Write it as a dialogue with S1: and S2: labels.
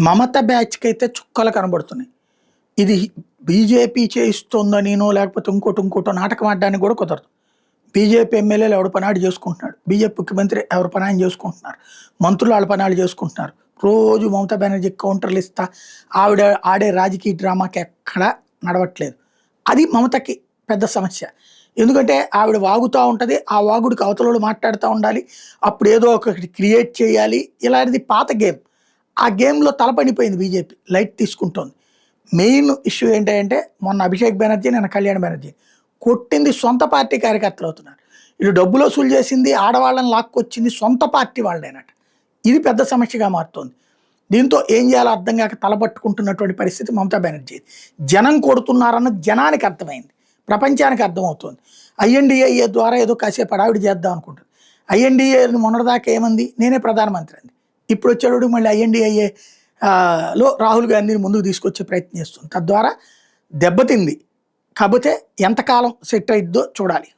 S1: మమత బ్యాచ్కి అయితే చుక్కలు కనబడుతున్నాయి. ఇది బీజేపీ చేయిస్తోందనినో లేకపోతే ఇంకోటో నాటకం ఆడడానికి కూడా కుదరదు. బీజేపీ ఎమ్మెల్యేలు ఎవరి పని ఆడు చేసుకుంటున్నాడు. బీజేపీ ముఖ్యమంత్రి ఎవరి పని ఆయన చేసుకుంటున్నారు. మంత్రులు వాళ్ళ పని వాళ్ళు చేసుకుంటున్నారు. రోజు మమతా బెనర్జీకి కౌంటర్లు ఇస్తా ఆవిడ ఆడే రాజకీయ డ్రామాకి ఎక్కడా నడవట్లేదు. అది మమతకి పెద్ద సమస్య. ఎందుకంటే ఆవిడ వాగుతూ ఉంటుంది. ఆ వాగుడికి అవతలోళ్ళు మాట్లాడుతూ ఉండాలి. అప్పుడు ఏదో ఒకటి క్రియేట్ చేయాలి. ఇలాంటిది పాత గేమ్. ఆ గేమ్లో తలపడిపోయింది బీజేపీ. లైట్ తీసుకుంటోంది. మెయిన్ ఇష్యూ ఏంటంటే మొన్న అభిషేక్ బెనర్జీ, నిన్న కళ్యాణ్ బెనర్జీ కొట్టింది సొంత పార్టీ కార్యకర్తలు అవుతున్నారు. వీళ్ళు డబ్బులు వసూలు చేసింది, ఆడవాళ్ళని లాక్కొచ్చింది సొంత పార్టీ వాళ్ళేనట. ఇది పెద్ద సమస్యగా మారుతోంది. దీంతో ఏం చేయాలో అర్థం కాక తలపట్టుకుంటున్నటువంటి పరిస్థితి మమతా బెనర్జీ. జనం కొడుతున్నారన్నది జనానికి అర్థమైంది, ప్రపంచానికి అర్థమవుతోంది. ఐఎన్డిఏ ద్వారా ఏదో కాసేపు హడావిడి చేద్దాం అనుకుంటుంది. ఐఎన్డిఏ మొన్నటిదాకా ఏమంది, నేనే ప్రధానమంత్రి అంది. ఇప్పుడు వచ్చేటప్పుడు మళ్ళీ ఐఎన్డిఏ లో రాహుల్ గాంధీని ముందుకు తీసుకొచ్చే ప్రయత్నం చేస్తుంది. తద్వారా దెబ్బతింది. కాకపోతే ఎంతకాలం సెట్ అయిద్దో చూడాలి.